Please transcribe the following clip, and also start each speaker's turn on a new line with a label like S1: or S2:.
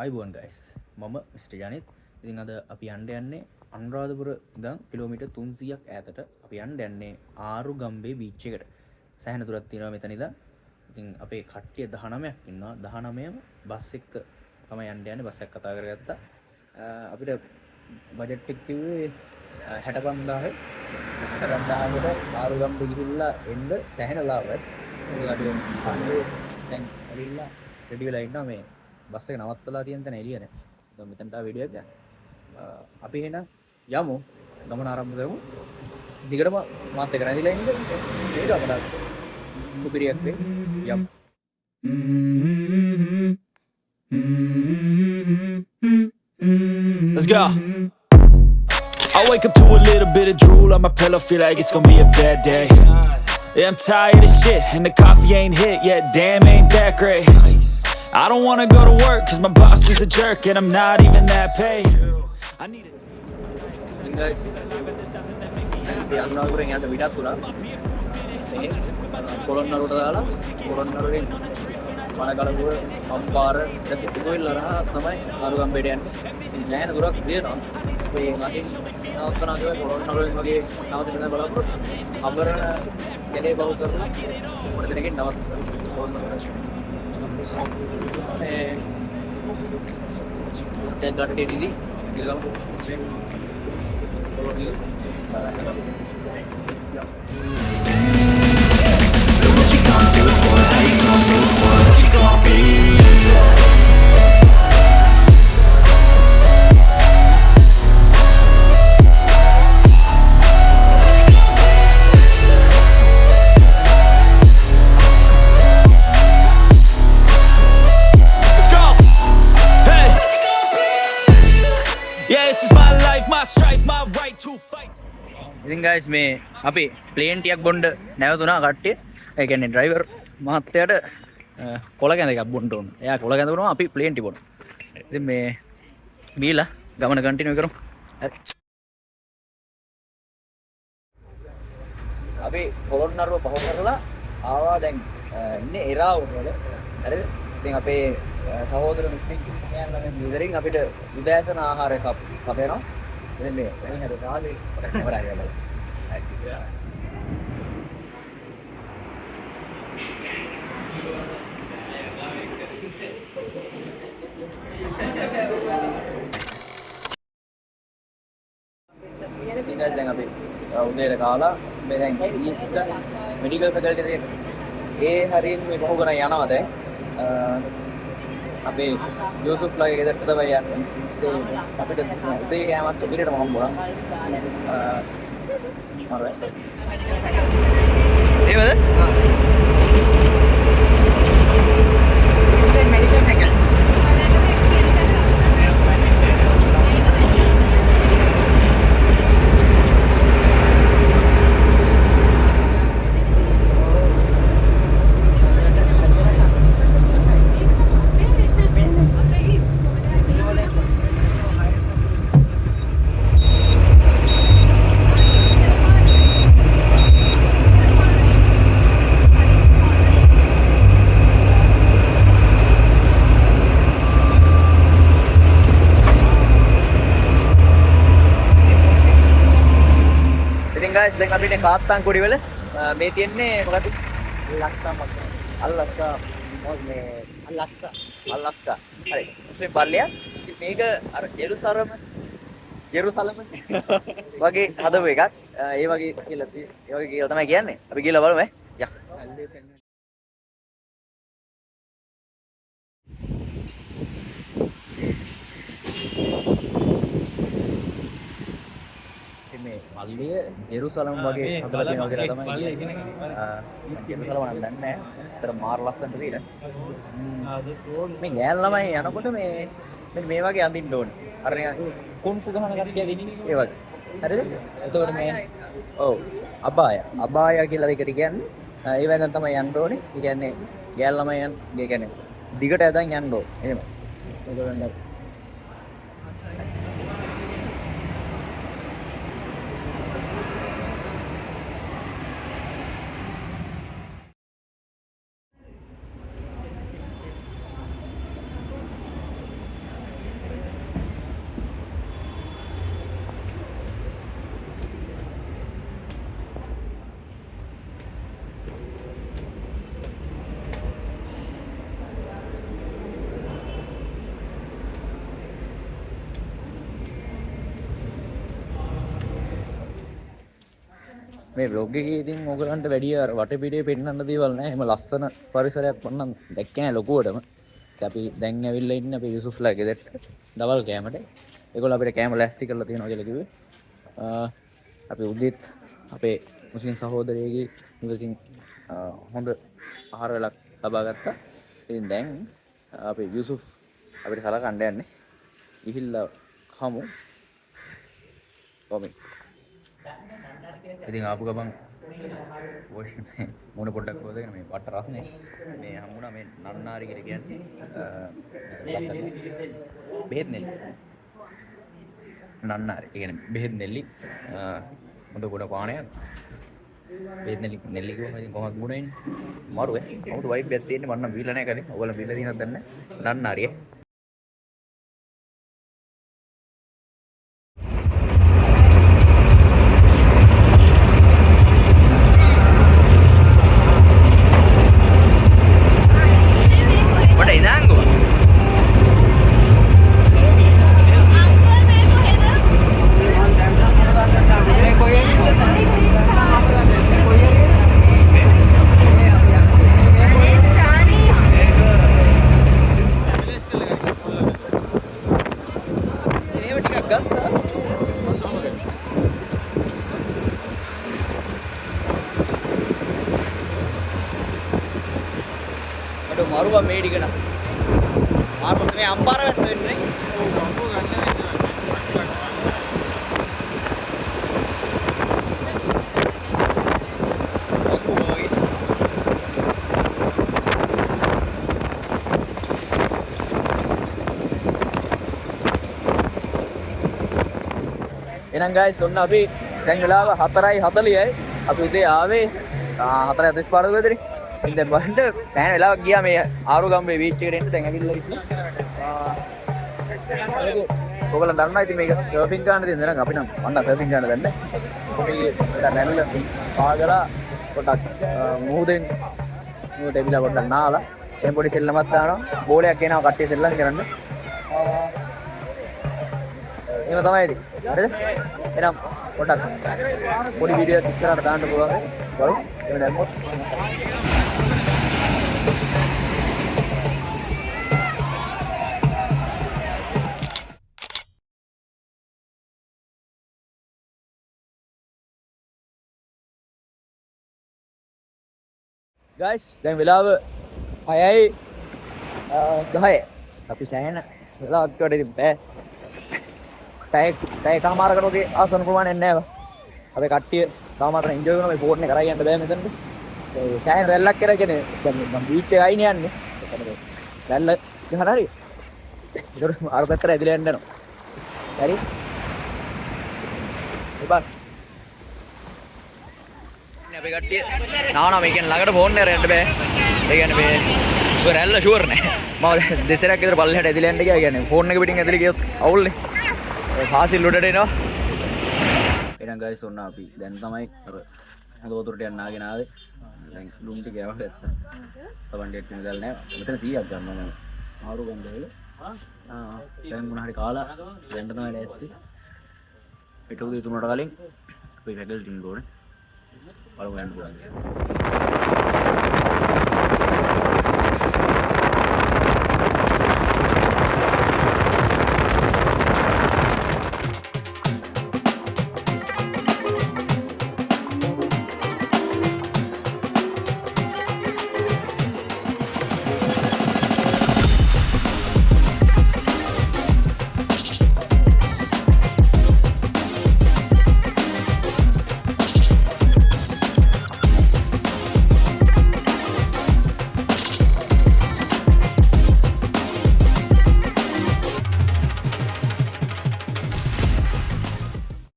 S1: ආයිබෝන් guys මම mister Janith. ඉතින් අද අපි යන්න යන්නේ අනුරාධපුර ඉඳන් කිලෝමීටර් 300ක් ඈතට අපි යන්න යන්නේ ආරුගම්බේ බීච් එකට. සෑහෙන දුරක් තියෙනවා මෙතන ඉඳන්. ඉතින් අපේ කට්ටිය 19ක් ඉන්නවා. 19ම බස් එක තමයි යන්න යන්නේ. බස් එක කතා කරගත්තා. අපිට බජට් එක කිව්වේ 65000යි. 65000කට ආරුගම්බේ ගිහිල්ලා එන්න සෑහෙන ලාභයි. මොකද අපි දැන් ඇවිල්ලා රෙඩි වෙලා ඉන්නවා මේ බස් එක නවත්තලා තියෙන තැන එළිය දැන්. දැන් මෙතනට වීඩියෝ එක ගන්න. අපි එහෙනම් යමු. ගමන ආරම්භ කරමු. දිගටම මාත් එක්ක රැඳිලා ඉන්න. මේක අපට සුපිරියක් වේ. යමු.
S2: Let's go. I wake up to a little bit of drool on my pillow, feel like it's gonna be a bad day. Yeah, I'm tired of shit, and the coffee ain't hit yet, damn ain't that great. I don't wanna go to work, cause my boss is a jerk, and I'm not even that paid. I need it.
S1: Guys, අපි අනුරාධපුරෙන් යන්න විඩක් තුනා. මේ පොළොන්නරුවට දාලා පොළොන්නරුවෙන් වනකලපුර අම්පාර දෙපිටිගොල්ල රහ තමයි ආරුගම්බේට යන්නේ. සෑහෙන දුරක් තියෙනවා. මේ මගේ නවත්තනවා කියලා පොළොන්නරුවෙන් වගේ නවතින්න බලාපොරොත්තු. අඹරන කැලේ බහුව කරලා මොකද දෙනකින් නවත්තනවා. දැන් ගාටේ ඉදි ගිලගමු.
S2: What you gonna do for it? How you gonna do for it? What you gonna be? Let's go! Hey! Yeah, this is my life, my strife, my right to fight.
S1: ඉතින් guys මේ අපි plane ටිකක් බොන්න නැවතුණා කට්ටිය. ඒ කියන්නේ driver මහත්තයාට කොළ කැඳ එකක් බොන්න ඕන. එයා කොළ කැඳ බොනවා අපි ප්ලේන් ටි බොනවා. ඉතින් මේ බීලා ගමන කන්ටිනියු කරමු. හරි. අපි පොළොන්නරුව පහු කරලා ආවා දැන් ඉන්නේ එරාවුර වල. හරිද? ඉතින් අපේ සහෝදර මිත්‍රයන් මේ ඉදරින් අපිට උදෑසන ආහාරය කපේනවා. ඉතින් මේ හරි රාලේ නවරයි බලන්න. ඉතින් දැන් අපි උදේට කාලා මේ දැන් ඊස්ට් මෙඩිකල් ෆැකල්ටි එකේ ඒ හරියෙන් මේ පහු කරන යනවා දැන්. අපේ යූසුෆ්ලාගේ ගෙදරට තමයි යන්නේ. අපිට උදේ කෑමක් සුපිරියටම හම්බුණා. alright. ඒවද? Medical faculty. guys දැන් අපිට කාත්තාන්කුඩි වල මේ තියෙන්නේ මොකද? ලක්සා මස්. අල්ලස්සා මොකද මේ අල්ලස්සා. හරි. මේ බල්ලයා ඉතින් මේක අර ජෙරුසලම වගේ හදපු එකක්. ඒ වගේ කියලා තමයි කියන්නේ. අපි ගිහලා බලමු ඈ. යා. මේ මල්ලිය ජෙරුසලම් වගේ හදලා තියෙනවා කියලා තමයි කියන්නේ. ජෙරුසලම නම් දන්නේ නැහැ. අතර මාර ලස්සනට තියෙන. මේ ගෑන් ළමයි යනකොට මේ වගේ අඳින්න ඕනේ. අර නිකන් කුන්ෆු ගහන කට්ටිය දින්නේ ඒ වගේ. හරිද? එතකොට මේ ඔව් අබාය කියලා දෙකට කියන්නේ. ඒ වෙනදන් තමයි යන්න ඕනේ. ඒ කියන්නේ ගෑන් ළමයි ඒ කියන්නේ දිගට ඇදන් යන්න ඕනේ. එහෙම. එතකොට මේ vlog එකේ ඉතින් ඔයගලන්ට වැඩි අර වටපිටේ පෙන්නන්න දේවල් නැහැ. එහෙම ලස්සන පරිසරයක් වුණා දැක්කේ නැහැ ලොකුවටම. ඉතින් අපි දැන් ඇවිල්ලා ඉන්නේ අපේ යුසුෆ්ලා ගෙදරට දවල් කෑමට. ඒගොල්ලෝ අපිට කෑම ලෑස්ති කරලා තියෙනවා කියලා කිව්වේ. අපි උදේත් අපේ මුස්ලිම් සහෝදරයෙක්ගේ නිවසින් හොඳ ආහාර වේලක් ලබා ගත්තා. ඉතින් දැන් අපේ යුසුෆ් අපිට සලකන්න යන්නේ. ගිහිල්ලා කමු. කොහොමද? ඉතින් ආපු ගමන් වොෂ් මොන පොඩ්ඩක් හොදගෙන මේ වට රස්නේ මේ හම්බුණා මේ නන්නාරි කියලා කියන්නේ බෙහෙත් නෙල්ලි නන්නාරි කියන්නේ බෙහෙත් නෙල්ලි හොඳ ගුණ පානයක් බෙහෙත් නෙල්ලි කිව්වම ඉතින් කොහොමද ගුණ වෙන්නේ මරු කවුද වයිබ් එකක් තියෙන්නේ මම නම් බීලා නැහැ කලින් ඔයගොල්ලෝ බීලා තියෙනවද දන්නේ නැහැ නන්නාරි Aduh, maru apa medi kena? Maru में अंबार वैसे नहीं? එහෙනම් guys ඔන්න අපි දැන් වෙලාව 4:40යි අපි උදේ ආවේ 4:35 පාරද වෙදරි ඉතින් දැන් බලන්න සෑහෙන වෙලාවක් ගියා මේ ආරුගම්බේ බීච් එකට එන්න දැන් ඇවිල්ලා ඉන්නේ ඔයගොල්ලෝ දන්නවා ඉතින් මේක සර්ෆින් ගන්න දෙන්න නම් අපි නම් මන්න සර්ෆින් ගන්න දන්නේ අපි දැන් නැනලා පාගලා පොඩක් මුහුදෙන් මුහුදට එවිලා පොඩක් නාලා එහෙන් පොඩි සෙල්ලමක් දානවා බෝලයක් එනවා කට්ටිය සෙල්ලම් කරන්න එහෙම තමයි ඉතින් හරිද එහෙනම් පොඩක් පොඩි වීඩියෝ එකක් ඉස්සරහට දාන්න පුළුවන් බලමු එහෙම දැම්මොත් guys දැන් වෙලාව 6:10 අපි සෑහෙන වෙලාවක් කොට ඉතින් පැය කමාරකට වගේ ආසන ප්‍රමාණයක් නැහැ අපේ කට්ටිය තාමත් එන්ජොයි කරනවා මේ ෆෝන් එක කරා යන්න බෑ මෙතනට ඒ සෑහෙන රැල්ලක් කරගෙන දැන් මම බීච් එක අයිනේ යන්නේ රැල්ල ගහන හරි ඒතර අර පැත්තට ඇදලා යන්න යනවා හරි එපා අපේ කට්ටිය නාවනවා මේ කියන්නේ ළඟට ෆෝන් එක යන්න බෑ ඒ කියන්නේ මේ ඔය රැල්ල ෂුවර් නෑ මම දෙසරක් විතර පල්ලෙහාට ඇදලා යන්න ගියා කියන්නේ ෆෝන් එක පිටින් ඇදලා ගියොත් අවුල්නේ පාසිල් උඩට එනවා එහෙනම් guys ඔන්න අපි දැන් තමයි අර හොඳ වතුරට යන්න ආගෙන ආවේ දැන් ලුම් ටික යවලා ගත්තා සවන් ඩේට් වෙන ගල් නෑ මෙතන 100ක් ගන්නවා මම ආරු ගන්න වල දැන් මොන හරි කාලා යන්න තමයි ලෑස්ති පිට උදේ 3ට කලින් අපි වැගල් ටින් ගෝනේ බලමු යන්න පුළුවන්